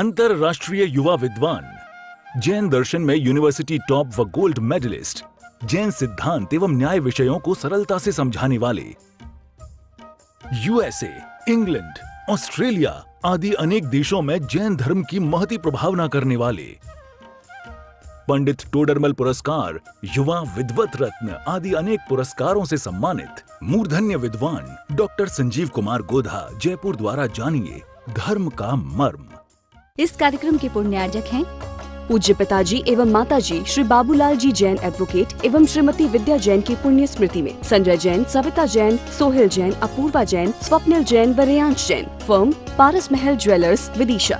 अंतरराष्ट्रीय युवा विद्वान, जैन दर्शन में यूनिवर्सिटी टॉप व गोल्ड मेडलिस्ट, जैन सिद्धांत एवं न्याय विषयों को सरलता से समझाने वाले, यूएसए, इंग्लैंड, ऑस्ट्रेलिया आदि अनेक देशों में जैन धर्म की महती प्रभावना करने वाले, पंडित टोडरमल पुरस्कार, युवा विद्वत रत्न आदि अनेक पुरस्कारों से सम्मानित मूर्धन्य विद्वान डॉक्टर संजीव कुमार गोधा जयपुर द्वारा जानिए धर्म का मर्म। इस कार्यक्रम के पुण्यार्जक हैं पूज्य पिताजी एवं माताजी श्री बाबूलाल जी जैन एडवोकेट एवं श्रीमती विद्या जैन की पुण्य स्मृति में संजय जैन, सविता जैन, सोहेल जैन, अपूर्वा जैन, स्वप्निल जैन व रेयांश जैन, फर्म पारस महल ज्वेलर्स, विदिशा।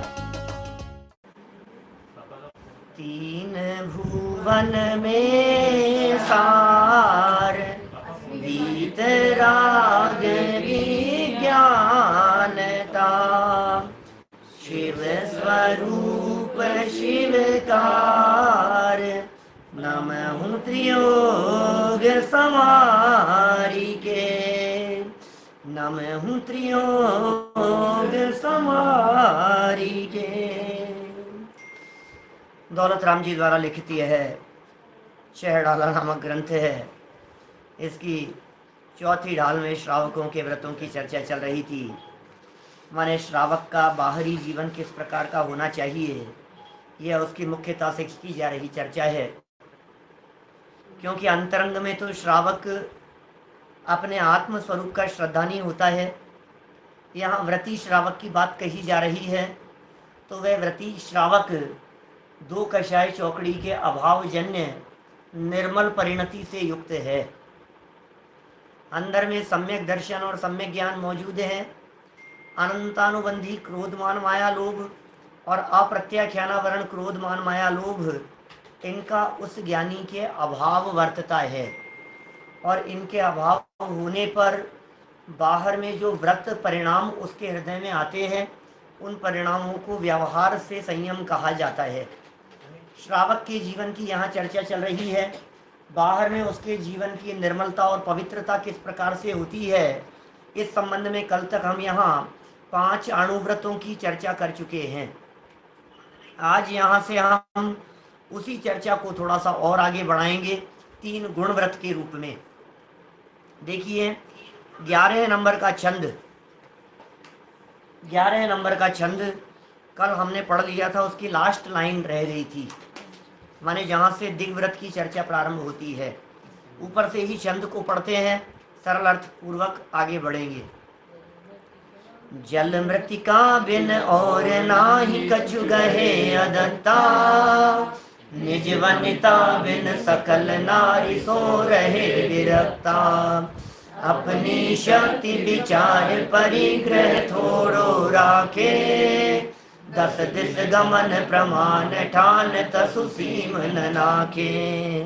तीन भुवन में सार वीतराग विज्ञानता, शिव स्वरूप शिवकार, नमः त्रियोग समारिके, नमः त्रियोग समारिके। दौलत राम जी द्वारा लिखित यह है चहडाला नामक ग्रंथ है। इसकी चौथी ढाल में श्रावकों के व्रतों की चर्चा चल रही थी। माने श्रावक का बाहरी जीवन किस प्रकार का होना चाहिए, यह उसकी मुख्यता से की जा रही चर्चा है। क्योंकि अंतरंग में तो श्रावक अपने आत्म स्वरूप का श्रद्धानी होता है। यहाँ व्रती श्रावक की बात कही जा रही है, तो वह व्रती श्रावक दो कषाय चौकड़ी के अभावजन्य निर्मल परिणति से युक्त है। अंदर में सम्यक दर्शन और सम्यक ज्ञान मौजूद है। अनंतानुबंधी क्रोधमान माया लोभ और अप्रत्याख्यानावरण क्रोधमान माया लोभ, इनका उस ज्ञानी के अभाव वर्तता है। और इनके अभाव होने पर बाहर में जो व्रत परिणाम उसके हृदय में आते हैं, उन परिणामों को व्यवहार से संयम कहा जाता है। श्रावक के जीवन की यहाँ चर्चा चल रही है। बाहर में उसके जीवन की निर्मलता और पवित्रता किस प्रकार से होती है, इस संबंध में कल तक हम यहाँ 5 अणुव्रतों की चर्चा कर चुके हैं। आज यहाँ से हम उसी चर्चा को थोड़ा सा और आगे बढ़ाएंगे 3 गुण व्रत के रूप में। देखिए 11 नंबर का छंद, 11 नंबर का छंद कल हमने पढ़ लिया था। उसकी लास्ट लाइन रह गई थी, माने जहाँ से दिग्व्रत की चर्चा प्रारंभ होती है। ऊपर से ही छंद को पढ़ते हैं, सरल अर्थ पूर्वक आगे बढ़ेंगे। जल मृतिका बिन और नाही कछु गहे अदत्ता, निज वनिता बिन सकल नारी सो रहे विरक्ता, अपनी शक्ति विचार परिग्रह थोड़ो राखे, 10 दिस गमन प्रमाण ठान तसु सीम न नाखे।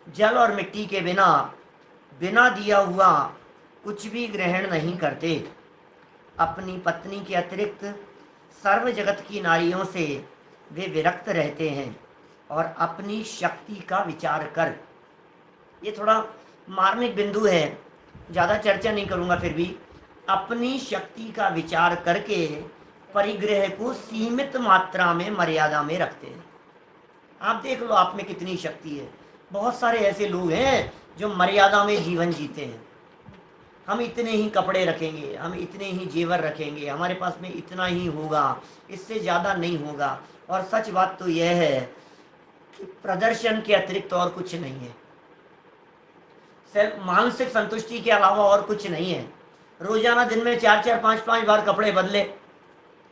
जल और मिट्टी के बिना दिया हुआ कुछ भी ग्रहण नहीं करते। अपनी पत्नी के अतिरिक्त सर्व जगत की नारियों से वे विरक्त रहते हैं और अपनी शक्ति का विचार कर, ये थोड़ा मार्मिक बिंदु है, ज़्यादा चर्चा नहीं करूँगा, फिर भी अपनी शक्ति का विचार करके परिग्रह को सीमित मात्रा में मर्यादा में रखते हैं। आप देख लो आप में कितनी शक्ति है। बहुत सारे ऐसे लोग हैं जो मर्यादा में जीवन जीते हैं। हम इतने ही कपड़े रखेंगे, हम इतने ही जेवर रखेंगे, हमारे पास में इतना ही होगा, इससे ज़्यादा नहीं होगा। और सच बात तो यह है कि प्रदर्शन के अतिरिक्त और कुछ नहीं है। सिर्फ मानसिक संतुष्टि के अलावा और कुछ नहीं है। रोजाना दिन में 4-4, 5-5 बार कपड़े बदले,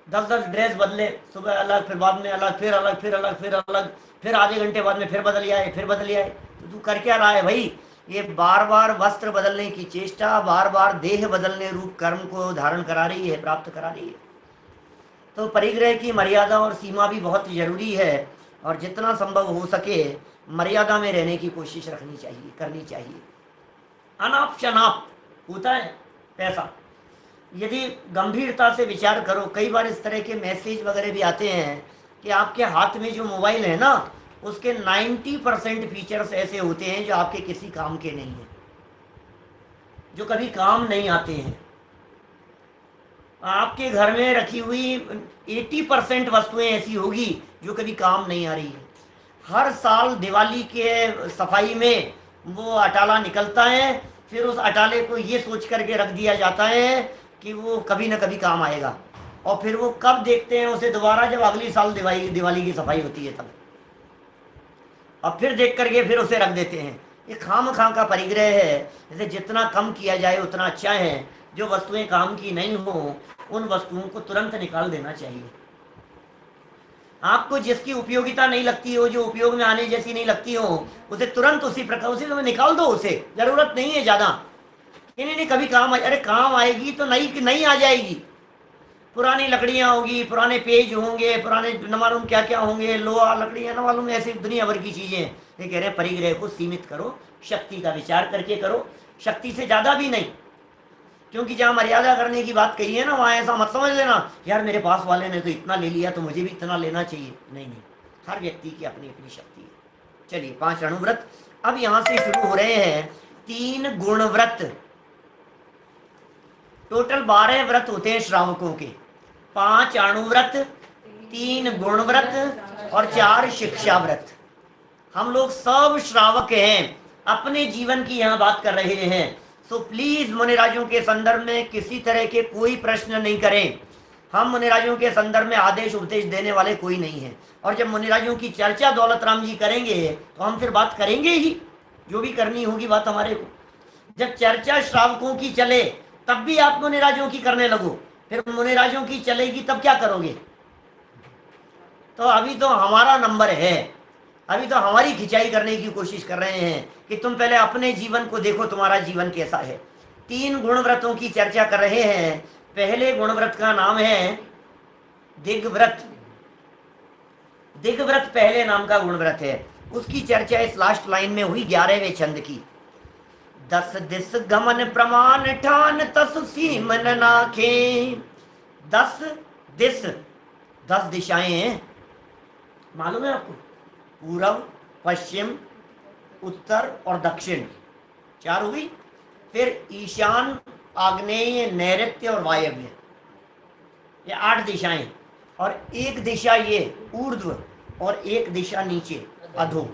10-10 ड्रेस बदले, सुबह अलग, फिर बाद में अलग, फिर अलग, फिर अलग, फिर अलग, फिर आधे घंटे बाद में फिर बदल आए, फिर बदल आए। तो तू कर क्या रहा है भाई? ये बार बार वस्त्र बदलने की चेष्टा, बार बार देह बदलने रूप कर्म को धारण करा रही है, प्राप्त करा रही है। तो परिग्रह की मर्यादा और सीमा भी बहुत जरूरी है, और जितना संभव हो सके मर्यादा में रहने की कोशिश रखनी चाहिए, करनी चाहिए। अनाप शनाप होता है पैसा। यदि गंभीरता से विचार करो, कई बार इस तरह के मैसेज वगैरह भी आते हैं कि आपके हाथ में जो मोबाइल है ना, उसके 90% फीचर्स ऐसे होते हैं जो आपके किसी काम के नहीं हैं, जो कभी काम नहीं आते हैं। आपके घर में रखी हुई 80% वस्तुएं ऐसी होगी जो कभी काम नहीं आ रही है। हर साल दिवाली के सफाई में वो अटाला निकलता है, फिर उस अटाले को ये सोच करके रख दिया जाता है कि वो कभी ना कभी काम आएगा, और फिर वो कब देखते हैं उसे दोबारा, जब अगली साल दिवाली की सफाई होती है तब, और फिर देख करके फिर उसे रख देते हैं। ये खाम का परिग्रह है। जैसे जितना कम किया जाए उतना अच्छा है। जो वस्तुएं काम की नहीं हो उन वस्तुओं को तुरंत निकाल देना चाहिए। आपको जिसकी उपयोगिता नहीं लगती हो, जो उपयोग में आने जैसी नहीं लगती हो, उसे तुरंत उसी प्रकार उसी समय निकाल दो। उसे जरूरत नहीं है ज्यादा। नहीं, कभी काम अरे काम आएगी तो नई नई आ जाएगी। पुरानी लकड़ियां होगी, पुराने पेज होंगे, पुराने न मालूम क्या क्या होंगे, लोहा लकड़ियां न मालूम, ऐसी दुनिया भर की चीजें। ये कह रहे हैं परिग्रह को सीमित करो, शक्ति का विचार करके करो, शक्ति से ज्यादा भी नहीं। क्योंकि जहाँ मर्यादा करने की बात कही है ना, वहाँ ऐसा मत समझ लेना यार मेरे पास वाले ने तो इतना ले लिया तो मुझे भी इतना लेना चाहिए। नहीं, हर व्यक्ति की अपनी अपनी शक्ति है। चलिए 5 अणुव्रत। अब यहाँ से शुरू हो रहे हैं 3 गुणव्रत। टोटल 12 व्रत होते हैं श्रावकों के। 5 अणुव्रत, 3 गुणव्रत और 4 शिक्षा व्रत। हम लोग सब श्रावक हैं, अपने जीवन की यहाँ बात कर रहे हैं। सो प्लीज मुनिराजों के संदर्भ में किसी तरह के कोई प्रश्न नहीं करें। हम मुनिराजों के संदर्भ में आदेश उपदेश देने वाले कोई नहीं है। और जब मुनिराजों की चर्चा दौलत राम जी करेंगे तो हम फिर बात करेंगे ही, जो भी करनी होगी बात हमारे को। जब चर्चा श्रावकों की चले तब भी आप मुनिराजों की करने लगो, फिर मुनिराजों की चलेगी तब क्या करोगे? तो अभी तो हमारा नंबर है, अभी तो हमारी खिंचाई करने की कोशिश कर रहे हैं कि तुम पहले अपने जीवन को देखो, तुम्हारा जीवन कैसा है। 3 गुणव्रतों की चर्चा कर रहे हैं। पहले गुणव्रत का नाम है दिग्व्रत। दिग्व्रत पहले नाम का गुणव्रत है। उसकी चर्चा इस लास्ट लाइन में हुई 11वें छंद की। 10 दिस गमन प्रमाण ठान तस सीमन नाखे। 10 दिस, 10 दिशाएं हैं, मालूम है आपको? पूर्व, पश्चिम, उत्तर और दक्षिण, 4 हो गई। फिर ईशान, आग्नेय, नैऋत्य और वायव्य, ये 8 दिशाएं। और एक दिशा ये ऊर्ध्व और एक दिशा नीचे अधो।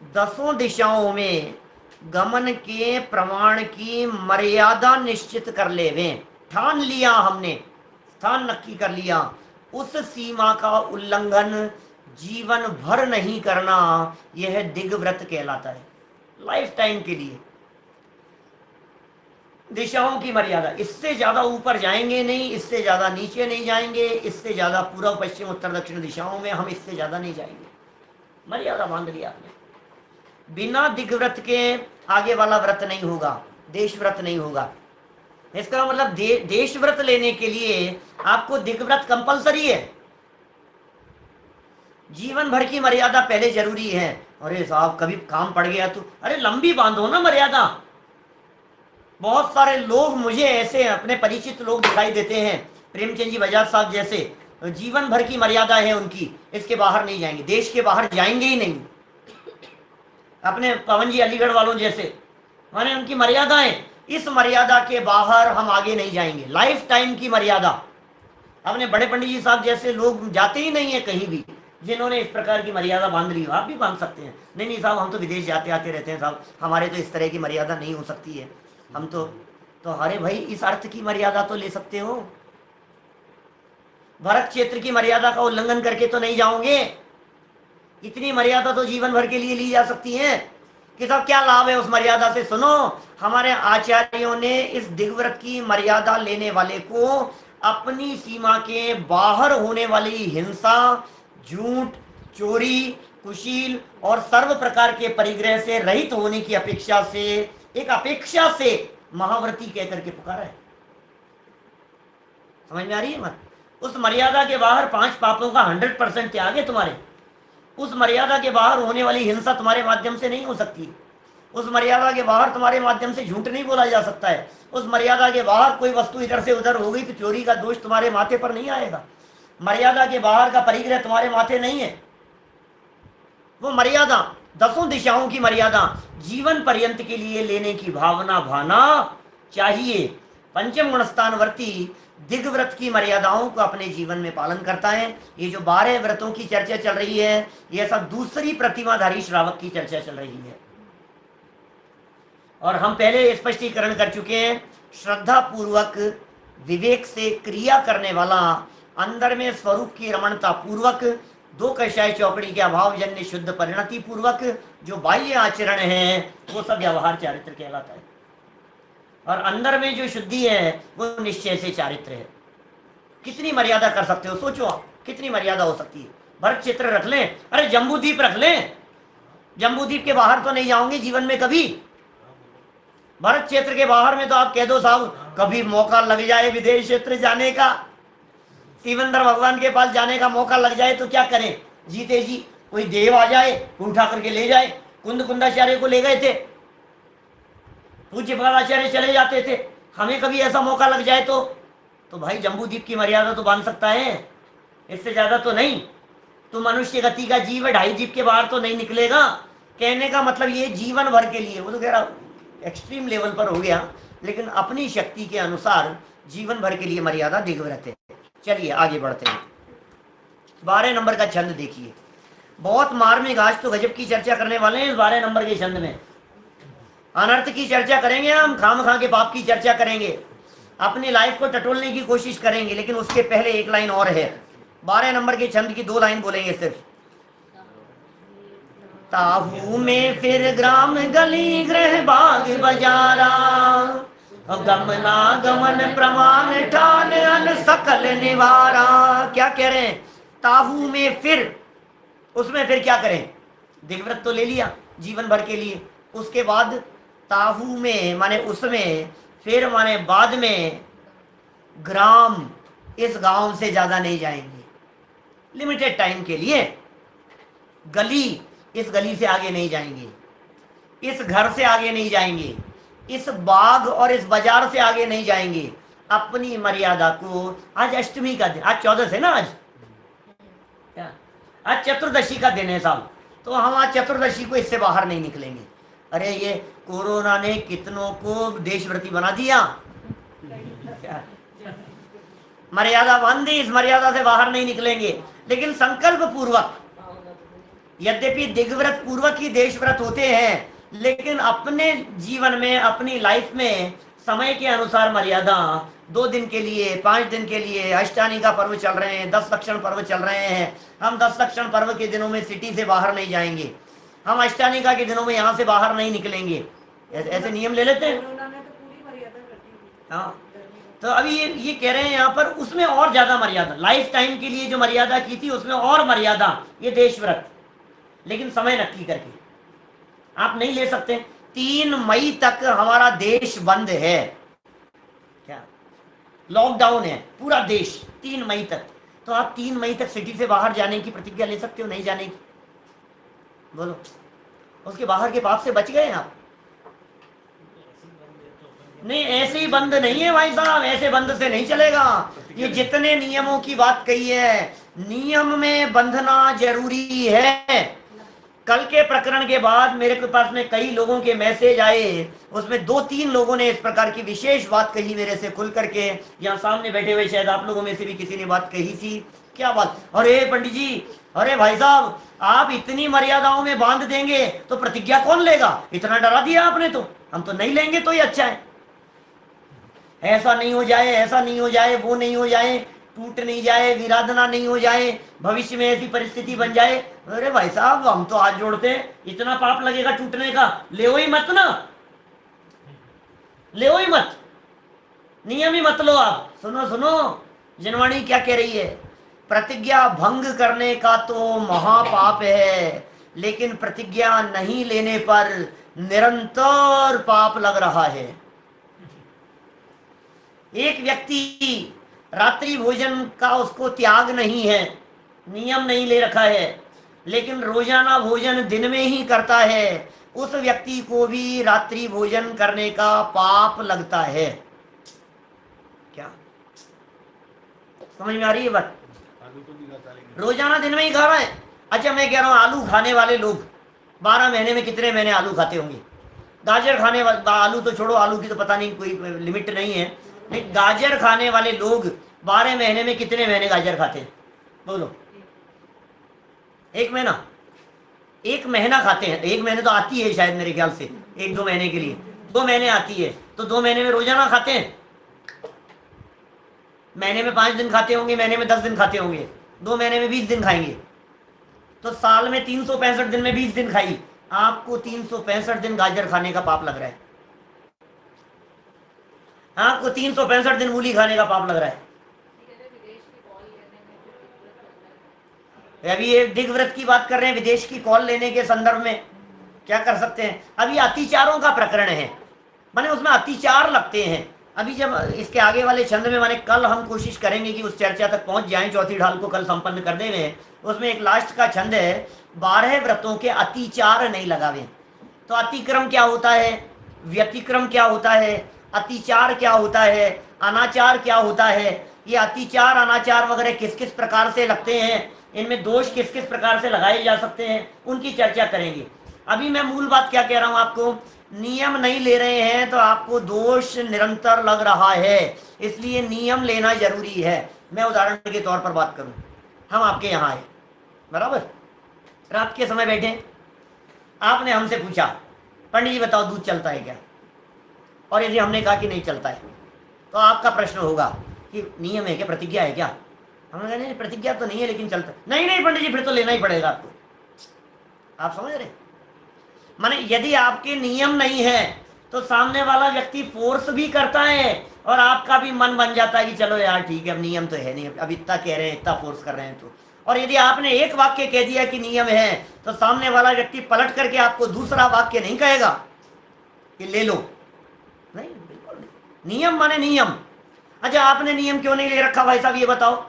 10 दिशाओं में गमन के प्रमाण की मर्यादा निश्चित कर लेवे। ठान लिया हमने, स्थान नक्की कर लिया, उस सीमा का उल्लंघन जीवन भर नहीं करना, यह दिग्व्रत कहलाता है। लाइफ टाइम के लिए दिशाओं की मर्यादा, इससे ज्यादा ऊपर जाएंगे नहीं, इससे ज्यादा नीचे नहीं जाएंगे, इससे ज्यादा पूर्व पश्चिम उत्तर दक्षिण दिशाओं में हम इससे ज्यादा नहीं जाएंगे। मर्यादा बांध लिया आपने। बिना दिग्व्रत के आगे वाला व्रत नहीं होगा, देश व्रत नहीं होगा। इसका मतलब देश व्रत लेने के लिए आपको दिग्व्रत कंपलसरी है। जीवन भर की मर्यादा पहले जरूरी है। अरे साहब कभी काम पड़ गया तो, अरे लंबी बांधो ना मर्यादा। बहुत सारे लोग मुझे ऐसे अपने परिचित लोग दिखाई देते हैं, प्रेमचंद जी बजाज साहब जैसे, जीवन भर की मर्यादा है उनकी, इसके बाहर नहीं जाएंगे, देश के बाहर जाएंगे ही नहीं। अपने पवन जी अलीगढ़ वालों जैसे, माने उनकी मर्यादाएं, इस मर्यादा के बाहर हम आगे नहीं जाएंगे। लाइफ टाइम की मर्यादा। अपने बड़े पंडित जी साहब जैसे लोग जाते ही नहीं है कहीं भी, जिन्होंने इस प्रकार की मर्यादा बांध ली। आप भी बांध सकते हैं। नहीं साहब हम तो विदेश जाते आते रहते हैं साहब, हमारे तो इस तरह की मर्यादा नहीं हो सकती है, हम तो अरे भाई इस अर्थ की मर्यादा तो ले सकते हो। भरत क्षेत्र की मर्यादा का उल्लंघन करके तो नहीं जाओगे। इतनी मर्यादा तो जीवन भर के लिए ली जा सकती है कि साहब क्या लाभ है उस मर्यादा से। सुनो, हमारे आचार्यों ने इस दिग्व्रत की मर्यादा लेने वाले को अपनी सीमा के बाहर होने वाली हिंसा, झूठ, चोरी, कुशील और सर्व प्रकार के परिग्रह से रहित होने की अपेक्षा से, एक अपेक्षा से महाव्रती कहकर के पुकारा है। समझ में आ रही है मत? उस मर्यादा के बाहर 5 पापों का 100% त्याग है तुम्हारे। उस मर्यादा के बाहर होने वाली हिंसा तुम्हारे माध्यम से नहीं हो सकती। उस मर्यादा के बाहर तुम्हारे माध्यम से झूठ नहीं बोला जा सकता है। उस मर्यादा के बाहर कोई वस्तु इधर से उधर हो गई तो चोरी का दोष तुम्हारे माथे पर नहीं आएगा। मर्यादा के बाहर का परिग्रह तुम्हारे माथे नहीं है। वो मर्यादा, 10 दिशाओं की मर्यादा जीवन पर्यंत के लिए लेने की भावना भाना चाहिए। पंचम गुणस्थानवर्ती दिग्व्रत की मर्यादाओं को अपने जीवन में पालन करता है। ये जो 12 व्रतों की चर्चा चल रही है, ये सब दूसरी प्रतिमाधारी श्रावक की चर्चा चल रही है। और हम पहले स्पष्टीकरण कर चुके हैं, श्रद्धा पूर्वक विवेक से क्रिया करने वाला, अंदर में स्वरूप की रमणता पूर्वक, दो कषाय चौकड़ी के अभाव जन्य शुद्ध परिणति पूर्वक जो बाह्य आचरण है वो सब व्यवहार चारित्र कहलाता है। और अंदर में जो शुद्धि है वो निश्चय से चारित्र है। कितनी मर्यादा कर सकते हो, सोचो आप कितनी मर्यादा हो सकती है। भरत क्षेत्र रख लें, अरे जम्बूद्वीप रख लें, जम्बूद्वीप के बाहर तो नहीं जाओगे जीवन में कभी। भरत क्षेत्र के बाहर में तो आप कह दो साहब कभी मौका लग जाए विदेश क्षेत्र जाने का, शिवेंद्र भगवान के पास जाने का मौका लग जाए तो क्या करें, जीते जी कोई देव आ जाए उठा करके ले जाए। कुंदाचार्य को ले गए थे, पूज्य आचार्य चले जाते थे। हमें कभी ऐसा मौका लग जाए तो भाई जम्बूद्वीप की मर्यादा तो बांध सकता है, इससे ज्यादा तो नहीं। तो मनुष्य गति का जीव है, 2.5 जीव के बाहर तो नहीं निकलेगा। कहने का मतलब ये जीवन भर के लिए, वो तो कह रहा एक्सट्रीम लेवल पर हो गया, लेकिन अपनी शक्ति के अनुसार जीवन भर के लिए मर्यादा दिग्व्रत है। चलिए आगे बढ़ते हैं। 12 नंबर का छंद देखिए, बहुत मार्मिक, आज तो गजब की चर्चा करने वाले हैं इस 12 नंबर के छंद में। अनर्थ की चर्चा करेंगे, हम खामखा के पाप की चर्चा करेंगे, अपनी लाइफ को टटोलने की कोशिश करेंगे, लेकिन उसके पहले एक लाइन और है। 12 नंबर के छंद की 2 लाइन बोलेंगे सिर्फ। ताहू में फिर ग्राम गली गृह बाग बजारा, गमना गमन प्रमाण ठान अन सकल निवारा। क्या कह रहे हैं, ताहू में फिर, उसमें फिर क्या करें, दिग्व्रत तो ले लिया जीवन भर के लिए, उसके बाद ताहू में माने उसमें, फिर माने बाद में, ग्राम इस गांव से ज्यादा नहीं जाएंगे, लिमिटेड टाइम के लिए। गली इस गली से आगे नहीं जाएंगे, इस घर से आगे नहीं जाएंगे, इस बाग और इस बाजार से आगे नहीं जाएंगे। अपनी मर्यादा को, आज अष्टमी का दिन, आज 14 है ना, आज चतुर्दशी का दिन है साहब, तो हम आज चतुर्दशी को इससे बाहर नहीं निकलेंगे। अरे ये कोरोना ने कितनों को देशव्रती बना दिया, मर्यादा बांध दी, इस मर्यादा से बाहर नहीं निकलेंगे। लेकिन संकल्प पूर्वक, यद्यपि दिग्व्रत पूर्वक ही देशव्रत होते हैं, लेकिन अपने जीवन में, अपनी लाइफ में समय के अनुसार मर्यादा, 2 दिन के लिए, 5 दिन के लिए, अष्टानी का पर्व चल रहे हैं, 10 लक्षण पर्व चल रहे हैं, हम 10 लक्षण पर्व के दिनों में सिटी से बाहर नहीं जाएंगे, हम अष्टानिका के दिनों में यहाँ से बाहर नहीं निकलेंगे, ऐसे नियम ले लेते हैं। हाँ, तो अभी ये कह रहे हैं यहाँ पर, उसमें और ज्यादा मर्यादा, लाइफ टाइम के लिए जो मर्यादा की थी उसमें और मर्यादा, ये देशव्रत, लेकिन समय नक्की करके आप नहीं ले सकते। 3 मई तक हमारा देश बंद है, क्या लॉकडाउन है पूरा देश 3 मई तक। तो आप 3 मई तक सिटी से बाहर जाने की प्रतिज्ञा ले सकते हो, नहीं जाने की, बोलो। उसके बाहर के पाप से बच गए आप? नहीं, ऐसे ही बंद नहीं है भाई साहब, ऐसे बंद से नहीं चलेगा। ये जितने नियमों की बात कही है, नियम में बंधना जरूरी है। कल के प्रकरण के बाद मेरे पास में कई लोगों के मैसेज आए, उसमें 2-3 लोगों ने इस प्रकार की विशेष बात कही मेरे से खुल करके। यहाँ सामने बैठे हुए शायद आप लोगों में से भी किसी ने बात कही थी। क्या बात? अरे पंडित जी, अरे भाई साहब, आप इतनी मर्यादाओं में बांध देंगे तो प्रतिज्ञा कौन लेगा? इतना डरा दिया आपने, तो हम तो नहीं लेंगे तो ही अच्छा है। ऐसा नहीं हो जाए, ऐसा नहीं हो जाए, वो नहीं हो जाए, टूट नहीं जाए, विराधना नहीं हो जाए, भविष्य में ऐसी परिस्थिति बन जाए। अरे भाई साहब, हम तो हाथ जोड़ते हैं, इतना पाप लगेगा टूटने का, ले ही मत ना, ले ही मत, नियम ही मत लो आप। सुनो सुनो, जनवाणी क्या कह रही है, प्रतिज्ञा भंग करने का तो महापाप है, लेकिन प्रतिज्ञा नहीं लेने पर निरंतर पाप लग रहा है। एक व्यक्ति रात्रि भोजन का उसको त्याग नहीं है, नियम नहीं ले रखा है, लेकिन रोजाना भोजन दिन में ही करता है, उस व्यक्ति को भी रात्रि भोजन करने का पाप लगता है। क्या समझ में आ रही है बात? रोजाना दिन में ही खा रहा है। अच्छा, मैं कह रहा हूं आलू खाने वाले लोग 12 महीने में कितने महीने आलू खाते होंगे? गाजर खाने वाले, आलू तो छोड़ो, आलू की तो पता नहीं कोई लिमिट नहीं है, नहीं, गाजर खाने वाले लोग 12 महीने में कितने महीने गाजर खाते हैं? बोलो। 1 महीना? 1 महीना खाते हैं। 1 महीने तो आती है शायद मेरे ख्याल से, 1-2 महीने के लिए 2 महीने आती है, तो 2 महीने में रोजाना खाते हैं। महीने में 5 दिन खाते होंगे, महीने में 10 दिन खाते होंगे, 2 महीने में 20 दिन खाएंगे, तो साल में 365 दिन में 20 दिन खाई। आपको 365 दिन गाजर खाने का पाप लग रहा है। आपको 365 दिन मूली खाने का पाप लग रहा है। अभी ये दिग्व्रत की बात कर रहे हैं, विदेश की कॉल लेने के संदर्भ में क्या कर सकते हैं? अभी अतिचारों का प्रकरण है, माने उसमें अतिचार लगते हैं। अभी जब इसके आगे वाले छंद में, माने कल हम कोशिश करेंगे कि उस चर्चा तक पहुंच जाएं, चौथी ढाल को कल संपन्न कर देंगे। उसमें एक लास्ट का छंद है, 12 व्रतों के अतिचार नहीं लगावे। तो अतिक्रम क्या होता है, व्यतिक्रम क्या होता है, अतिचार क्या होता है, अनाचार क्या होता है, ये अतिचार अनाचार वगैरह किस किस प्रकार से लगते हैं, इनमें दोष किस किस प्रकार से लगाए जा सकते हैं, उनकी चर्चा करेंगे। अभी मैं मूल बात क्या कह रहा हूं आपको, नियम नहीं ले रहे हैं तो आपको दोष निरंतर लग रहा है, इसलिए नियम लेना जरूरी है। मैं उदाहरण के तौर पर बात करूं, हम आपके यहाँ आए, बराबर, रात के समय बैठे, आपने हमसे पूछा पंडित जी बताओ दूध चलता है क्या, और यदि हमने कहा कि नहीं चलता है, तो आपका प्रश्न होगा कि नियम है क्या, प्रतिज्ञा है क्या? हमने कहा नहीं प्रतिज्ञा तो नहीं है लेकिन चलता। नहीं नहीं पंडित जी फिर तो लेना ही पड़ेगा आपको। आप समझ रहे? माने यदि आपके नियम नहीं है तो सामने वाला व्यक्ति फोर्स भी करता है और आपका भी मन बन जाता है कि चलो यार ठीक है, अब नियम तो है नहीं, अब इतना कह रहे हैं, इतना फोर्स कर रहे हैं तो। और यदि आपने एक वाक्य कह दिया कि नियम है, तो सामने वाला व्यक्ति पलट करके आपको दूसरा वाक्य नहीं कहेगा कि ले लो, नहीं, बिल्कुल नहीं। नियम माने नियम। अच्छा आपने नियम क्यों नहीं ले रखा भाई साहब, ये बताओ।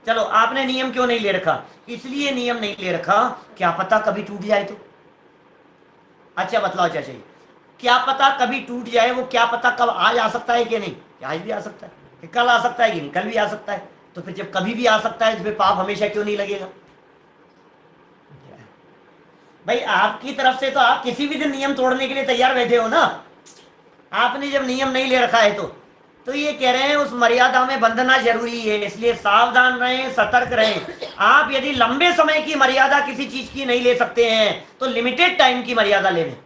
चलो आपने नियम क्यों नहीं ले रखा? इसलिए नियम नहीं ले रखा, क्या पता कभी टूट जाए तो। अच्छा बतलाओ चाचा जी, क्या पता कभी टूट जाए, वो क्या पता कब आज आ सकता है कि नहीं? आज भी आ सकता है, कि कल आ सकता है कि नहीं, कल भी आ सकता है। तो फिर जब कभी भी आ सकता है तो फिर पाप हमेशा क्यों नहीं लगेगा? भाई आपकी तरफ से तो आप किसी भी दिन नियम तोड़ने के लिए तैयार बैठे हो ना। आपने जब नियम नहीं ले रखा है तो ये कह रहे हैं उस मर्यादा में बंधना जरूरी है, इसलिए सावधान रहें, सतर्क रहें। आप यदि लंबे समय की मर्यादा किसी चीज की नहीं ले सकते हैं तो लिमिटेड टाइम की मर्यादा ले लें,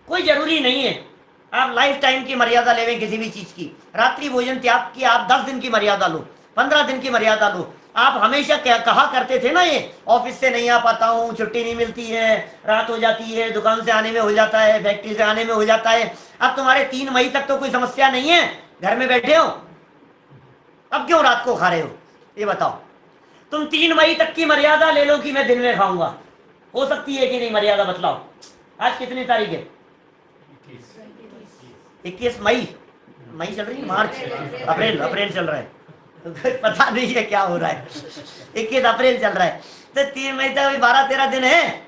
कोई जरूरी नहीं है आप लाइफ टाइम की मर्यादा ले लें किसी भी चीज की। रात्रि भोजन त्याग की आप 10 दिन की मर्यादा लो, 15 दिन की मर्यादा लो। आप हमेशा कहा करते थे ना, ये ऑफिस से नहीं आ पाता हूँ, छुट्टी नहीं मिलती है, रात हो जाती है, दुकान से आने में हो जाता है, फैक्ट्री से आने में हो जाता है। अब तुम्हारे 3 मई तक तो कोई समस्या नहीं है, घर में बैठे हो, अब क्यों रात को खा रहे हो? ये बताओ। तुम 3 मई तक की मर्यादा ले लो कि मैं दिन में खाऊंगा, हो सकती है कि नहीं? मर्यादा बतलाओ। आज कितनी तारीख है? 21 मई। मई चल रही है, मार्च, अप्रैल चल रहा है पता नहीं है क्या हो रहा है। 21 अप्रैल चल रहा है, तो 3 मई तक अभी 12-13 दिन है।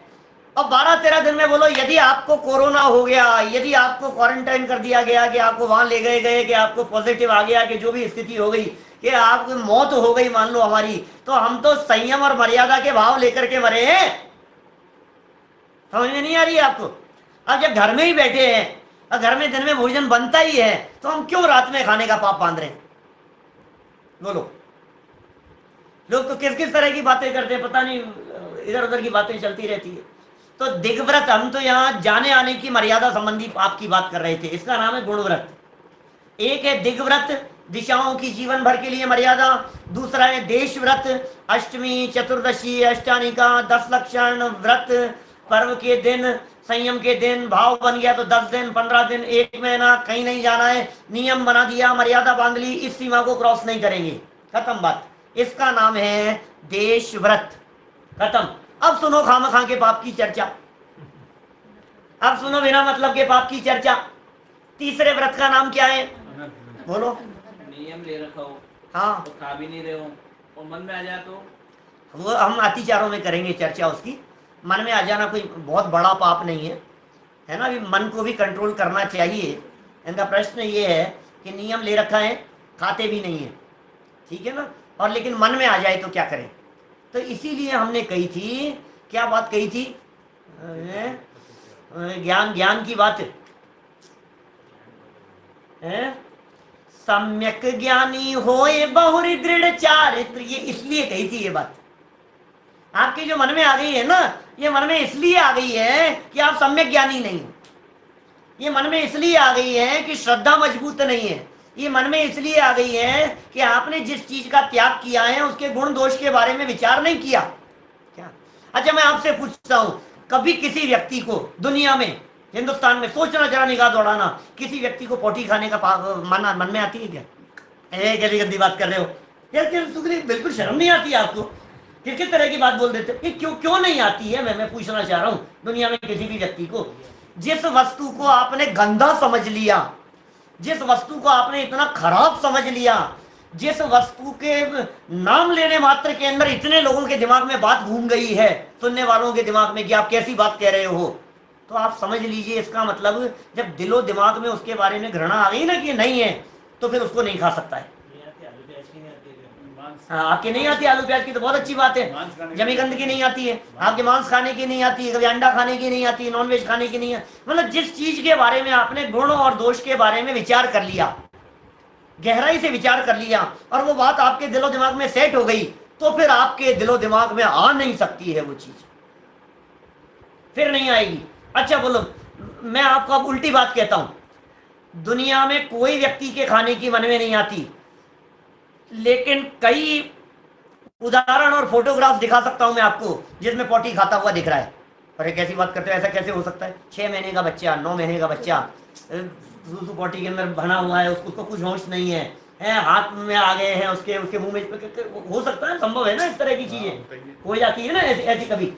और 12-13 दिन में बोलो यदि आपको कोरोना हो गया, यदि आपको क्वारंटाइन कर दिया गया, कि आपको वहां ले गए कि आपको पॉजिटिव आ गया, कि जो भी स्थिति हो गई, कि आपको मौत हो गई मान लो हमारी, तो हम तो संयम और मर्यादा के भाव लेकर के मरे हैं। समझ में नहीं आ रही है आपको? अब जब घर में ही बैठे हैं और घर में दिन में भोजन बनता ही है, तो हम क्यों रात में खाने का पाप बांध रहे हैं? बोलो। लोग तो किस किस तरह की बातें करते हैं, पता नहीं, इधर उधर की बातें चलती रहती है। तो दिग्व्रत, हम तो यहाँ जाने आने की मर्यादा संबंधी आपकी बात कर रहे थे, इसका नाम है गुणव्रत। एक है दिग्व्रत, दिशाओं की जीवन भर के लिए मर्यादा। दूसरा है देश व्रत, अष्टमी, चतुर्दशी, अष्टानिका, 10 लक्षण व्रत, पर्व के दिन, संयम के दिन, भाव बन गया तो 10 दिन, 15 दिन, 1 महीना, कहीं नहीं जाना है, नियम बना दिया, मर्यादा बांध ली, इस सीमा को क्रॉस नहीं करेंगे, खत्म बात। इसका नाम है देश व्रत, खत्म। अब सुनो खामखा के पाप की चर्चा, अब सुनो बिना मतलब के पाप की चर्चा। तीसरे व्रत का नाम क्या है? बोलो। नियम ले रखा हो, हाँ, तो खा भी नहीं रहे हो और मन में आ जाए तो वो हम अतिचारों में करेंगे चर्चा उसकी। मन में आ जाना कोई बहुत बड़ा पाप नहीं है ना। अभी मन को भी कंट्रोल करना चाहिए। इनका प्रश्न ये है कि नियम ले रखा है, खाते भी नहीं है, ठीक है ना, और लेकिन मन में आ जाए तो क्या करें? तो इसीलिए हमने कही थी, क्या बात कही थी? ज्ञान की बात है, सम्यक ज्ञानी होए बहुरी दृढ़ चारित्र, ये इसलिए कही थी ये बात। आपके जो मन में आ गई है ना, ये मन में इसलिए आ गई है कि आप सम्यक ज्ञानी नहीं हो। ये मन में इसलिए आ गई है कि श्रद्धा मजबूत नहीं है। ये मन में इसलिए आ गई है कि आपने जिस चीज का त्याग किया है उसके गुण दोष के बारे में विचार नहीं किया। क्या? अच्छा, मैं आपसे पूछता हूं, कभी किसी व्यक्ति को दुनिया में, हिंदुस्तान में, सोचना जरा, निगाह दौड़ाना, किसी व्यक्ति को पोटी खाने का मन में आती है क्या? कैसी गंदी बात कर रहे हो यार, बिल्कुल शर्म नहीं आती है आपको? किस तरह की बात बोल देते हो? क्यों नहीं आती है? मैं पूछना चाह रहा हूं, दुनिया में किसी भी व्यक्ति को जिस वस्तु को आपने गंदा समझ लिया, जिस वस्तु को आपने इतना खराब समझ लिया, जिस वस्तु के नाम लेने मात्र के अंदर इतने लोगों के दिमाग में बात घूम गई है, सुनने वालों के दिमाग में, कि आप कैसी बात कह रहे हो, तो आप समझ लीजिए इसका मतलब जब दिलो दिमाग में उसके बारे में घृणा आ गई ना कि नहीं है, तो फिर उसको नहीं खा सकता है। आपकी नहीं आती आलू प्याज की तो बहुत अच्छी बात है, जमीगंद की नहीं आती है, आपके मांस खाने की नहीं आती है, कभी अंडा खाने की नहीं आती है, नॉनवेज खाने की नहीं है। मतलब जिस चीज के बारे में आपने गुण और दोष के बारे में विचार कर लिया, गहराई से विचार कर लिया, और वो बात आपके दिलो दिमाग में सेट हो गई, तो फिर आपके दिलो दिमाग में आ नहीं सकती है वो चीज, फिर नहीं आएगी। अच्छा बोलो, मैं आपको अब उल्टी बात कहता हूं, दुनिया में कोई व्यक्ति के खाने की मन में नहीं आती, लेकिन कई उदाहरण और फोटोग्राफ दिखा सकता हूं मैं आपको जिसमें पोटी खाता हुआ दिख रहा है। अरे कैसी बात करते हो, ऐसा कैसे हो सकता है? 6 महीने का बच्चा, 9 महीने का बच्चा पोटी के अंदर बना हुआ है, उसको कुछ होश नहीं है, हाथ में आ गए हैं उसके मुंह में, हो सकता है, संभव है ना, इस तरह की चीजें हो जाती है ना ऐसी कभी।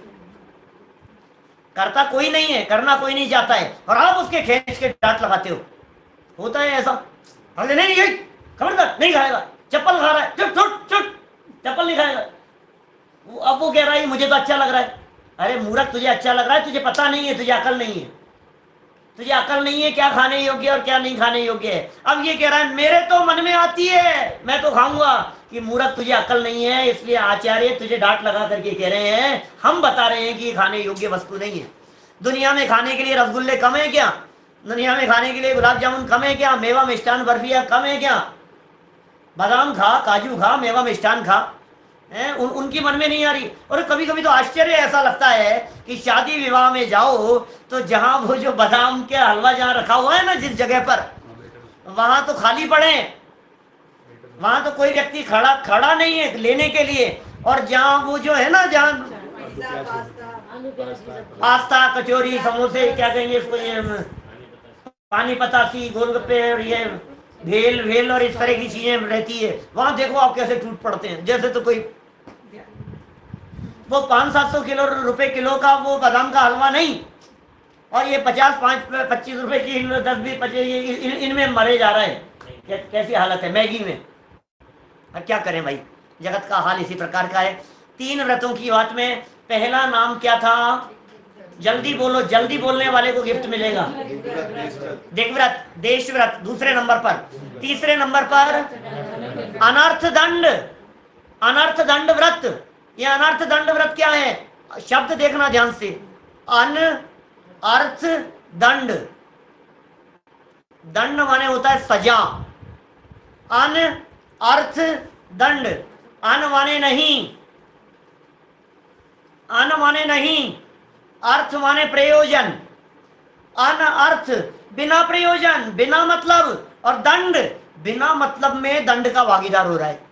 करता कोई नहीं है, करना कोई नहीं चाहता है, और आप उसके खींच के डांट लगाते हो, होता है ऐसा। अरे नहीं, यही खबरदार, नहीं खाएगा, चप्पल खा रहा है, चुप चुप चुप, चप्पल नहीं खाएगा। अब वो कह रहा है मुझे तो अच्छा लग रहा है। अरे मूर्ख, तुझे अच्छा लग रहा है, तुझे पता नहीं है, तुझे अकल नहीं है, तुझे अकल नहीं है क्या खाने योग्य और क्या नहीं खाने योग्य है। अब ये कह रहा है मेरे तो मन में आती है, मैं तो खाऊंगा। कि मूर्ख, तुझे अकल नहीं है, इसलिए आचार्य तुझे डांट लगा करके कह रहे हैं, हम बता रहे हैं कि ये खाने योग्य वस्तु नहीं है। दुनिया में खाने के लिए रसगुल्ले कम है क्या? दुनिया में खाने के लिए गुलाब जामुन कम है क्या? मेवा मिष्ठान बर्फिया कम है क्या? बादाम खा, काजू खा, मेवा मिष्ठान खा, उनकी मन में नहीं आ रही। और कभी कभी तो आश्चर्य ऐसा लगता है कि शादी विवाह में जाओ तो जहां वो जो बादाम के हलवा जहां रखा हुआ है ना, जिस जगह पर, वहां तो खाली पड़े, वहां तो कोई व्यक्ति खड़ा नहीं है लेने के लिए। और जहां वो जो है ना, जहां पास्ता, कचौरी, समोसे, क्या कहेंगे इसको, ये पानी पतासी, गोलगप्पे और ये भेल भेल और इस तरह की चीजें रहती है, वहां देखो आप कैसे टूट पड़ते हैं, जैसे तो कोई वो 500-700 रुपए किलो का वो बादाम का हलवा नहीं, और ये 50-25 रुपए की 10-20 इनमें मरे जा रहा है। कैसी हालत है मैगी में। अब क्या करें भाई, जगत का हाल इसी प्रकार का है। 3 व्रतों की बात में पहला नाम क्या था? जल्दी बोलो, जल्दी बोलने वाले को गिफ्ट मिलेगा। दिग्व्रत, देश व्रत दूसरे नंबर पर। तीसरे नंबर पर अनर्थ दंड, अनर्थ दंड व्रत। यह अनर्थ दंड व्रत क्या है? शब्द देखना ध्यान से, अन अर्थ दंड। दंड माने होता है सजा, अन अर्थ दंड। अन माने नहीं, अन माने नहीं, अर्थ माने प्रयोजन। अन अर्थ बिना प्रयोजन, बिना मतलब, और दंड बिना मतलब में दंड का भागीदार हो रहा है,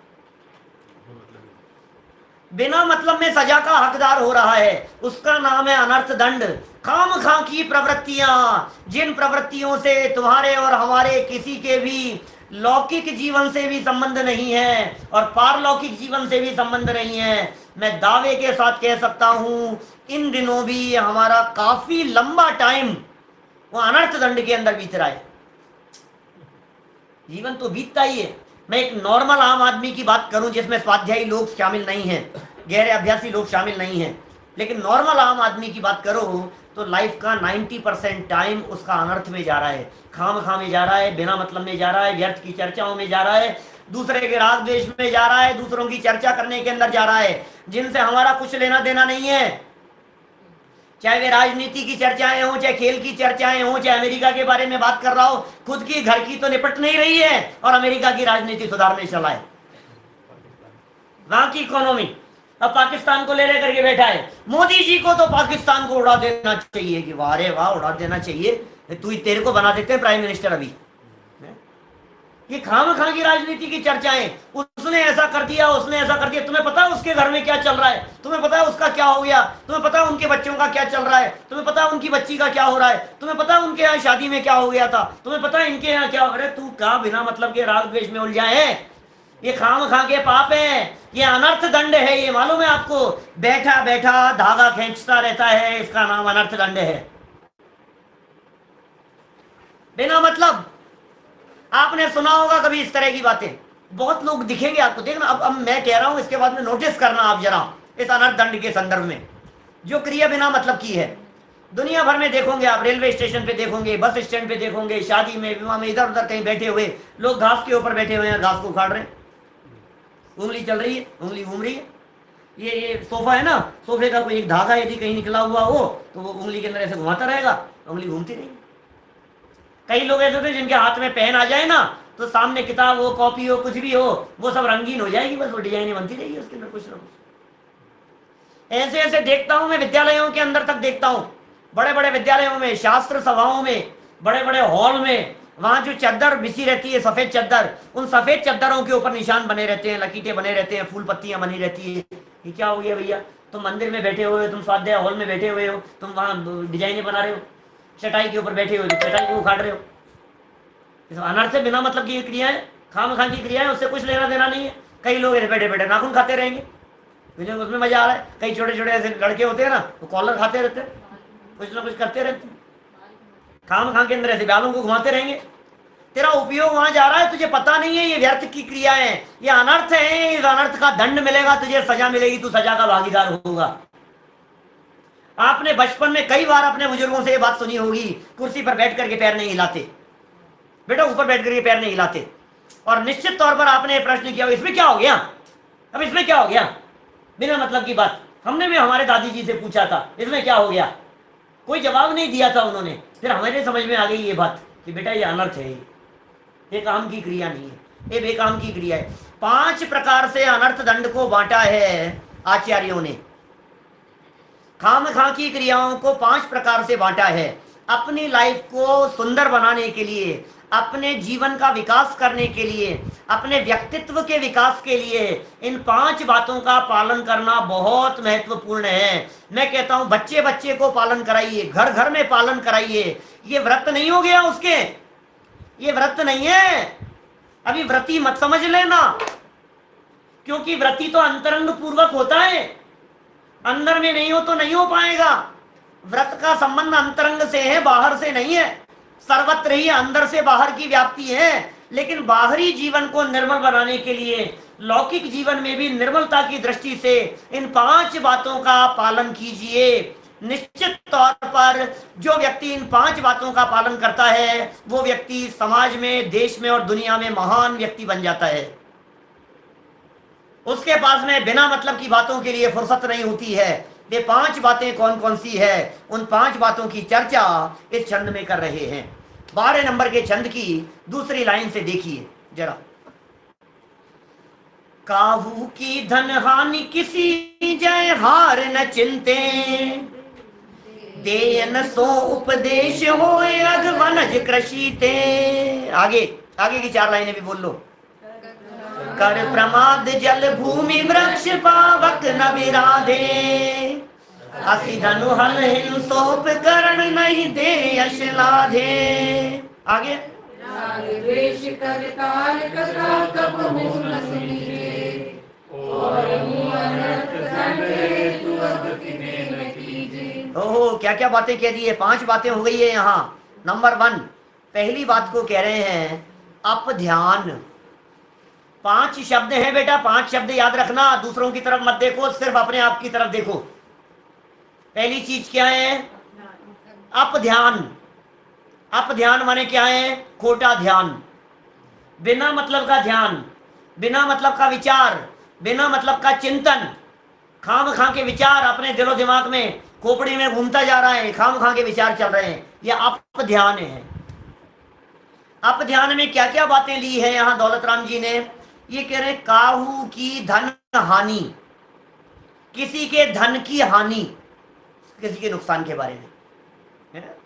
बिना मतलब में सजा का हकदार हो रहा है, उसका नाम है अनर्थ दंड। खाम खा की प्रवृत्तियां, जिन प्रवृत्तियों से तुम्हारे और हमारे किसी के भी लौकिक जीवन से भी संबंध नहीं है और पारलौकिक जीवन से भी संबंध नहीं है, मैं दावे के साथ कह सकता हूं इन दिनों भी हमारा काफी लंबा टाइम वो अनर्थ दंड के अंदर बीत रहा है। जीवन तो बीतता ही है। मैं एक नॉर्मल आम आदमी की बात करूं जिसमें स्वाध्यायी लोग शामिल नहीं हैं, गहरे अभ्यासी लोग शामिल नहीं हैं, लेकिन नॉर्मल आम आदमी की बात करो तो लाइफ का 90% टाइम उसका अनर्थ में जा रहा है, खाम खा में जा रहा है, बिना मतलब में जा रहा है, व्यर्थ की चर्चाओं में जा रहा है, दूसरे के राग द्वेष में जा रहा है, दूसरों की चर्चा करने के अंदर जा रहा है जिनसे हमारा कुछ लेना देना नहीं है। चाहे वे राजनीति की चर्चाएं हों, चाहे खेल की चर्चाएं हों, चाहे अमेरिका के बारे में बात कर रहा हो, खुद की घर की तो निपट नहीं रही है और अमेरिका की राजनीति सुधारने चला है, वहां की इकोनॉमी। अब पाकिस्तान को ले लेकर के बैठा है। मोदी जी को तो पाकिस्तान को उड़ा देना चाहिए कि वाह रे वाह, उड़ा देना चाहिए, तू ही, तेरे को बना देते हैं प्राइम मिनिस्टर अभी। ये खाम-खां की राजनीति की चर्चाएं, उसने ऐसा कर दिया, उसने ऐसा कर दिया। तुम्हें पता है उसके घर में क्या चल रहा है? तुम्हें पता है उसका क्या हो गया? तुम्हें पता है उनके बच्चों का क्या चल रहा है? तुम्हें पता है उनकी बच्ची का क्या हो रहा है? तुम्हें पता है उनके यहाँ शादी में क्या हो गया था? तुम्हें पता है इनके यहाँ क्या हो? अरे तू क्या बिना मतलब के राग द्वेष में उलझा है? ये खाम-खां के पाप है, ये अनर्थ दंड है। ये मालूम है आपको? बैठा बैठा धागा खींचता रहता है, इसका नाम अनर्थ दंड है। बिना मतलब आपने सुना होगा कभी इस तरह की बातें, बहुत लोग दिखेंगे आपको। देखना, अब मैं कह रहा हूं, इसके बाद में नोटिस करना आप जरा इस अनर्थ दंड के संदर्भ में जो क्रिया बिना मतलब की है। दुनिया भर में देखोगे आप, रेलवे स्टेशन पे देखोगे, बस स्टैंड पे देखोगे, शादी में, विवाह में, इधर उधर कहीं बैठे हुए लोग घास के ऊपर बैठे हुए हैं, घास को उखाड़ रहे हैं, उंगली चल रही है, उंगली घूम रही है। ये सोफा है ना, सोफे का कोई एक धागा यदि कहीं निकला हुआ हो तो वो उंगली के अंदर ऐसे घुमाता रहेगा, उंगली घूमती रहेगी। कई लोग ऐसे होते हैं जिनके हाथ में पेन आ जाए ना तो सामने किताब हो, कॉपी हो, कुछ भी हो, वो सब रंगीन हो जाएगी, बस वो डिजाइन बनती रहेगी उसके अंदर कुछ ना कुछ। ऐसे ऐसे देखता हूं मैं, विद्यालयों के अंदर तक देखता हूं, बड़े बड़े विद्यालयों में, शास्त्र सभाओं में, बड़े बड़े हॉल में, वहां जो चद्दर बिछी रहती है, सफेद चद्दर, उन सफेद चद्दरों के ऊपर निशान बने रहते हैं, लकीटें बने रहते हैं, फूल पत्तियां बनी रहती है। ये क्या हो गया भैया? तुम मंदिर में बैठे हुए हो, तुम स्वाध्याय हॉल में बैठे हुए हो, तुम वहां डिजाइने बना रहे हो, चटाई के ऊपर बैठे हो, चटाई को उखाड़ रहे हो। अनर्थ से बिना मतलब की क्रिया है, खाम-खां की क्रिया है, उससे कुछ लेना देना नहीं है। कई लोग ऐसे बैठे बैठे नाखून खाते रहेंगे, मुझे उसमें मजा आ रहा है। कई छोटे छोटे ऐसे लड़के होते हैं ना, वो कॉलर खाते रहते हैं, कुछ ना कुछ करते रहते हैं, खाम-खां के अंदर ऐसे बालों को घुमाते रहेंगे। तेरा उपयोग वहां जा रहा है, तुझे पता नहीं है ये व्यर्थ की क्रिया है, ये अनर्थ है। इस अनर्थ का दंड मिलेगा तुझे, सजा मिलेगी, तू सजा का भागीदार होगा। आपने बचपन में कई बार अपने बुजुर्गों से ये बात सुनी होगी, कुर्सी पर बैठ करके पैर नहीं हिलाते, बेटा ऊपर बैठ करके पैर नहीं हिलाते। और निश्चित तौर पर आपने प्रश्न किया, इसमें क्या हो गया? अब इसमें क्या हो गया? बिना मतलब की बात हमने भी हमारे दादी जी से पूछा था, इसमें क्या हो गया? कोई जवाब नहीं दिया था उन्होंने। फिर हमारे समझ में आ गई ये बात कि बेटा ये अनर्थ है, ये काम की क्रिया नहीं है, ये बेकाम की क्रिया है। 5 प्रकार से अनर्थ दंड को बांटा है आचार्यों ने। खाम-खां की क्रियाओं को 5 प्रकार से बांटा है। अपनी लाइफ को सुंदर बनाने के लिए, अपने जीवन का विकास करने के लिए, अपने व्यक्तित्व के विकास के लिए इन 5 बातों का पालन करना बहुत महत्वपूर्ण है। मैं कहता हूं बच्चे बच्चे को पालन कराइए, घर घर में पालन कराइए। ये व्रत नहीं हो गया उसके, ये व्रत नहीं है, अभी व्रती मत समझ लेना, क्योंकि व्रती तो अंतरंग पूर्वक होता है, अंदर में नहीं हो तो नहीं हो पाएगा। व्रत का संबंध अंतरंग से है, बाहर से नहीं है। सर्वत्र ही अंदर से बाहर की व्याप्ति है, लेकिन बाहरी जीवन को निर्मल बनाने के लिए, लौकिक जीवन में भी निर्मलता की दृष्टि से इन 5 बातों का पालन कीजिए। निश्चित तौर पर जो व्यक्ति इन 5 बातों का पालन करता है वो व्यक्ति समाज में, देश में और दुनिया में महान व्यक्ति बन जाता है। उसके पास में बिना मतलब की बातों के लिए फुर्सत नहीं होती है। ये 5 बातें कौन कौन सी है, उन 5 बातों की चर्चा इस छंद में कर रहे हैं। 12 नंबर के छंद की दूसरी लाइन से देखिए जरा। काहू की धन हानि किसी जय हार न चिंते, देन सो उपदेश होए अगवनज कृषिते। आगे की 4 लाइनें भी बोल लो। कर प्रमाद जल भूमि वृक्ष पावक न विराधे, असि धनु हल हिन सोप करण नहीं दे यश लाधे। आगे द्वेष कर काल कथा कब हो न सुनिए, और अनर्थ दंड हेतु अगति में न कीजिए। ओहो, क्या क्या बातें कह दी है, 5 बातें हो गई है यहाँ। नंबर 1, पहली बात को कह रहे हैं अप ध्यान। 5 शब्द हैं बेटा, 5 शब्द याद रखना, दूसरों की तरफ मत देखो, सिर्फ अपने आप की तरफ देखो। पहली चीज क्या है? अप ध्यान। अप ध्यान माने क्या है? खोटा ध्यान, बिना मतलब का ध्यान, बिना मतलब का विचार, बिना मतलब का चिंतन, खाम खा के विचार अपने दिलो दिमाग में खोपड़ी में घूमता जा रहा है, खाम खा के विचार चल रहे हैं, ये अप ध्यान है। अप ध्यान में क्या क्या बातें ली है यहाँ दौलत राम जी ने, ये कह रहे काहू की धन हानि, किसी के धन की हानि, किसी के नुकसान के बारे में है?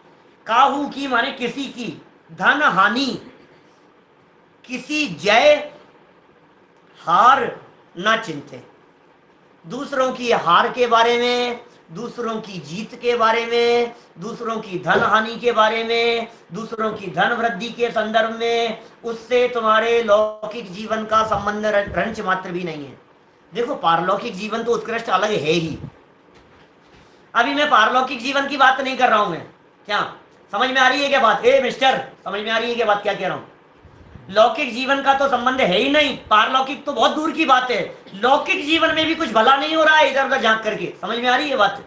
काहू की माने किसी की, धन हानि, किसी जय हार ना चिंते, दूसरों की हार के बारे में, दूसरों की जीत के बारे में, दूसरों की धन हानि के बारे में, दूसरों की धन वृद्धि के संदर्भ में, उससे तुम्हारे लौकिक जीवन का संबंध रंच मात्र भी नहीं है। देखो पारलौकिक जीवन तो उत्कृष्ट अलग है ही, अभी मैं पारलौकिक जीवन की बात नहीं कर रहा हूं मैं, क्या समझ में आ रही है क्या बात? ए मिस्टर, समझ में आ रही है क्या बात क्या कह रहा हूं? लौकिक जीवन का तो संबंध है ही नहीं, पारलौकिक तो बहुत दूर की बात है। लौकिक जीवन में भी कुछ भला नहीं हो रहा है इधर उधर झांक करके, समझ में आ रही है बात?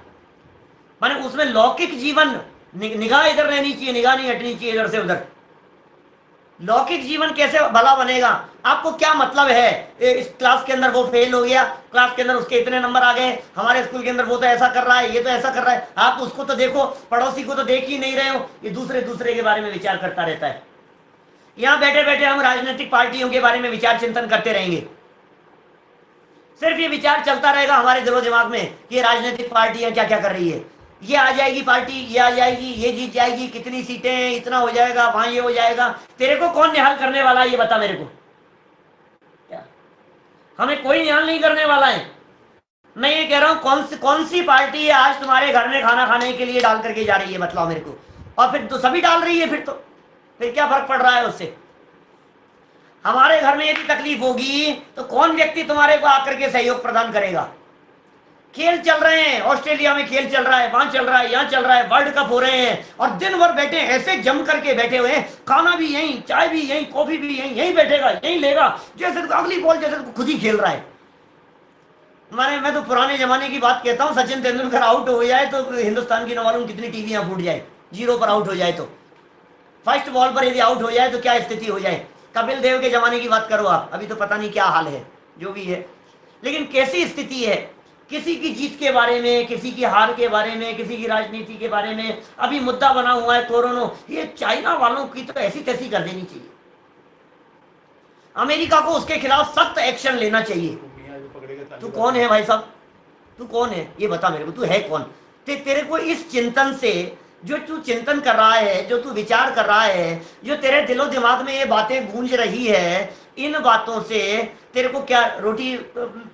माने उसमें लौकिक जीवन, निगाह इधर रहनी चाहिए, निगाह नहीं हटनी चाहिए इधर से उधर। लौकिक जीवन कैसे भला बनेगा? आपको क्या मतलब है इस क्लास के अंदर वो फेल हो गया, क्लास के अंदर उसके इतने नंबर आ गए, हमारे स्कूल के अंदर वो तो ऐसा कर रहा है, ये तो ऐसा कर रहा है। आप उसको तो देखो, पड़ोसी को तो देख ही नहीं रहे हो। ये दूसरे के बारे में विचार करता रहता है। यहां बैठे बैठे हम राजनीतिक पार्टियों के बारे में विचार चिंतन करते रहेंगे, सिर्फ ये विचार चलता रहेगा हमारे दिलो दिमाग में कि ये राजनीतिक पार्टियां क्या क्या कर रही है, ये आ जाएगी पार्टी, ये आ जाएगी, ये जीत जाएगी, कितनी सीटें हैं, इतना हो जाएगा, वहां ये हो जाएगा। तेरे को कौन निहाल करने वाला है ये बता मेरे को? क्या हमें कोई निहाल नहीं करने वाला है। मैं ये कह रहा हूं कौन सी पार्टी आज तुम्हारे घर में खाना खाने के लिए डाल करके जा रही है, बताओ मेरे को। और फिर तो सभी डाल रही है, फिर क्या फर्क पड़ रहा है उससे? हमारे घर में यदि तकलीफ होगी तो कौन व्यक्ति तुम्हारे को आकर के सहयोग प्रदान करेगा? खेल चल रहे हैं, ऑस्ट्रेलिया में खेल चल रहा है, वहां चल रहा है, यहाँ चल रहा है, वर्ल्ड कप हो रहे हैं, और दिन भर बैठे ऐसे जम करके बैठे हुए हैं, खाना भी यहीं, चाय भी यहीं, कॉफी भी यहीं बैठेगा, यहीं लेगा, जैसे अगली बॉल जैसे खुद ही खेल रहा है। मैं तो पुराने जमाने की बात कहता हूँ, सचिन तेंदुलकर आउट हो जाए तो हिंदुस्तान की न मालूम कितनी टीवियां फूट जाए, 0 पर आउट हो जाए तो, फर्स्ट बॉल पर यदि आउट हो जाए तो क्या स्थिति हो जाए। कपिल देव के जमाने की बात करो आप, अभी तो पता नहीं क्या हाल है, जो भी है, लेकिन कैसी स्थिति है किसी की जीत के बारे में, किसी की हार के बारे में, किसी की राजनीति के बारे में। अभी मुद्दा बना हुआ है कोरोना, ये चाइना वालों की तो ऐसी तैसी कर देनी चाहिए, अमेरिका को उसके खिलाफ सख्त एक्शन लेना चाहिए। तू कौन है भाई साहब? तू कौन है ये बता मेरे को, तू है कौन? तेरे को इस चिंतन से, जो तू चिंतन कर रहा है, जो तू विचार कर रहा है, जो तेरे दिलो दिमाग में ये बातें गूंज रही है, इन बातों से तेरे को क्या रोटी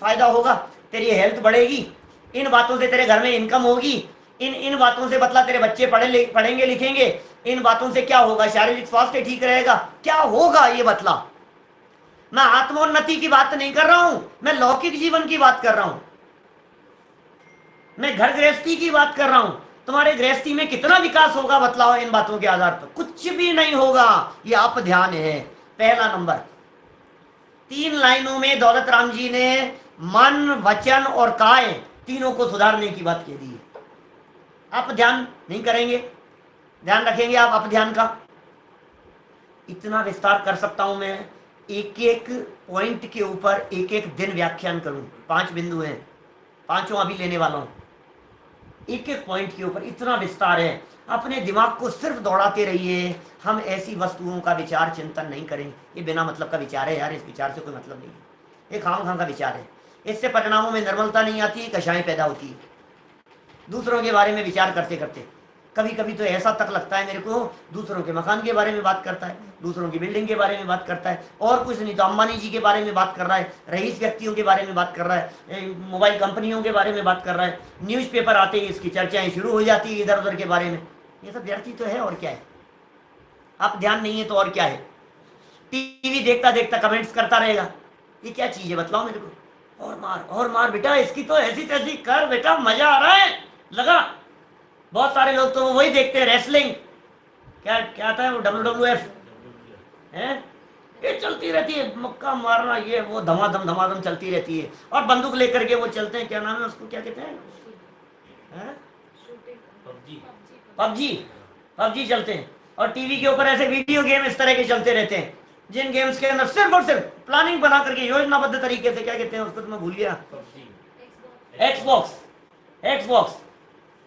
फायदा होगा? तेरी हेल्थ बढ़ेगी, इन बातों से तेरे घर में इनकम होगी, इन बातों से बतला तेरे बच्चे पढ़ेंगे लिखेंगे, इन बातों से क्या होगा? शारीरिक स्वास्थ्य ठीक रहेगा, क्या होगा ये बतला? मैं आत्मोन्नति की बात नहीं कर रहा हूं, मैं लौकिक जीवन की बात कर रहा हूं, मैं घर गृहस्थी की बात कर रहा हूं। तुम्हारे गृहस्थी में कितना विकास होगा बतलाओ इन बातों के आधार पर? कुछ भी नहीं होगा। ये आप ध्यान है पहला नंबर। 3 लाइनों में दौलत राम जी ने मन, वचन और काय तीनों को सुधारने की बात कह दी है। आप ध्यान नहीं करेंगे, ध्यान रखेंगे आप ध्यान का? इतना विस्तार कर सकता हूं मैं, एक एक पॉइंट के ऊपर एक एक दिन व्याख्यान करूं। 5 बिंदु हैं, 5 अभी लेने वाला हूं। एक एक पॉइंट के ऊपर इतना विस्तार है, अपने दिमाग को सिर्फ दौड़ाते रहिए। हम ऐसी वस्तुओं का विचार चिंतन नहीं करेंगे। ये बिना मतलब का विचार है यार, इस विचार से कोई मतलब नहीं है, ये खाम का विचार है। इससे परिणामों में निर्मलता नहीं आती है, कषाय पैदा होती है। दूसरों के बारे में विचार करते करते कभी कभी तो ऐसा तक लगता है मेरे को, दूसरों के मकान के बारे में बात करता है, दूसरों की बिल्डिंग के बारे में बात करता है, और कुछ नहीं तो अंबानी जी के बारे में बात कर रहा है, रईस व्यक्तियों के बारे में बात कर रहा है, मोबाइल कंपनियों के बारे में बात कर रहा है, न्यूज़पेपर आते ही इसकी चर्चाएं शुरू हो जाती है इधर उधर के बारे में। ये सब व्यर्थी तो है, और क्या है? आप ध्यान नहीं है तो और क्या है? टीवी देखता देखता कमेंट्स करता रहेगा, ये क्या चीज है बताओ मेरे को? और मार बेटा, इसकी तो ऐसी तैसी कर बेटा, मजा आ रहा है लगा। बहुत सारे लोग तो वही देखते हैं, रेसलिंग, क्या आता है वो, WWF है, ये चलती रहती है, मुक्का मारना, ये वो धमाधम चलती रहती है, और बंदूक लेकर के वो चलते हैं, क्या नाम है उसको, क्या कहते हैं? पबजी चलते हैं, और टीवी के ऊपर ऐसे वीडियो गेम इस तरह के चलते रहते हैं, जिन गेम्स के अंदर सिर्फ और सिर्फ प्लानिंग बना करके योजनाबद्ध तरीके से, क्या कहते हैं उसको, तो मैं भूल गया, एक्सबॉक्स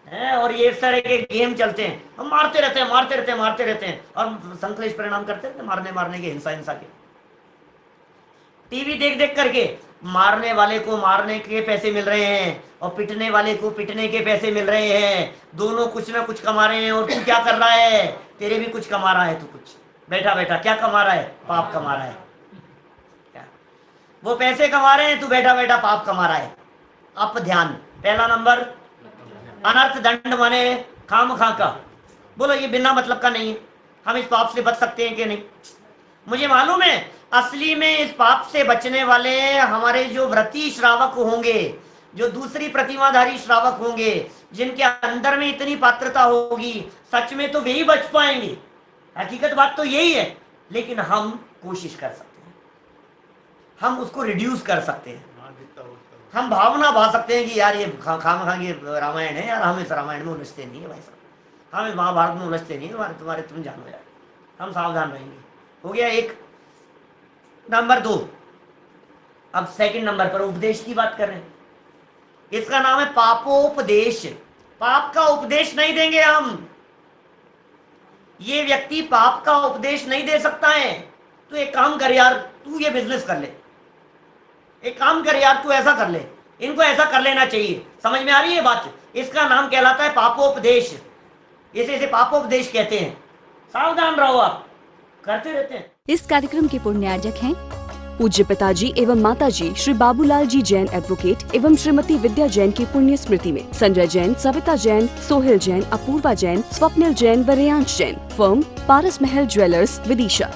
है, और ये इस तरह के गेम चलते हैं, हम मारते रहते हैं और संश्लेष परिणाम करते रहते हैं, मारने के, हिंसा के। टीवी देख करके मारने वाले को मारने के पैसे मिल रहे हैं और पिटने वाले को पिटने के पैसे मिल रहे हैं, दोनों कुछ ना कुछ कमा रहे हैं। और तू क्या कर रहा है? तेरे भी कुछ कमा रहा है, तू कुछ बैठा क्या कमा रहा है? पाप कमा रहा है। क्या वो पैसे कमा रहे हैं, तू बैठा पाप कमा रहा है। अब ध्यान, पहला नंबर अनर्थ दंड माने खामखा का। बोलो ये बिना मतलब का नहीं है, हम इस पाप से बच सकते हैं कि नहीं? मुझे मालूम है असली में इस पाप से बचने वाले हमारे जो व्रती श्रावक होंगे, जो दूसरी प्रतिमाधारी श्रावक होंगे, जिनके अंदर में इतनी पात्रता होगी, सच में तो वे ही बच पाएंगे। हकीकत बात तो यही है, लेकिन हम कोशिश कर सकते हैं, हम उसको रिड्यूस कर सकते हैं, हम भावना भा सकते हैं कि यार ये खामखा ये रामायण है यार, हम इस रामायण में उलझते नहीं है भाई साहब, हम इस महाभारत में उलझते नहीं है, तुम्हारे तुम जानो यार, हम सावधान रहेंगे। हो गया एक। नंबर 2, अब सेकंड नंबर पर उपदेश की बात कर रहे हैं। इसका नाम है पापोपदेश। पाप का उपदेश नहीं देंगे हम, ये व्यक्ति पाप का उपदेश नहीं दे सकता है। तो एक काम कर यार, तू ये बिजनेस कर ले, एक काम कर यार, तू ऐसा कर ले, इनको ऐसा कर लेना चाहिए। समझ में आ रही है बात? इसका नाम कहलाता है पापोपदेश। इसे पापोपदेश कहते हैं। सावधान रहो, आप करते रहते हैं। इस कार्यक्रम के पुण्यार्जक हैं पूज्य पिताजी एवं माताजी श्री बाबूलाल जी जैन एडवोकेट एवं श्रीमती विद्या जैन की पुण्य स्मृति में संजय जैन, सविता जैन, सोहेल जैन, अपूर्वा जैन, स्वप्निल जैन व रेयांश जैन। फर्म पारस महल ज्वेलर्स, विदिशा।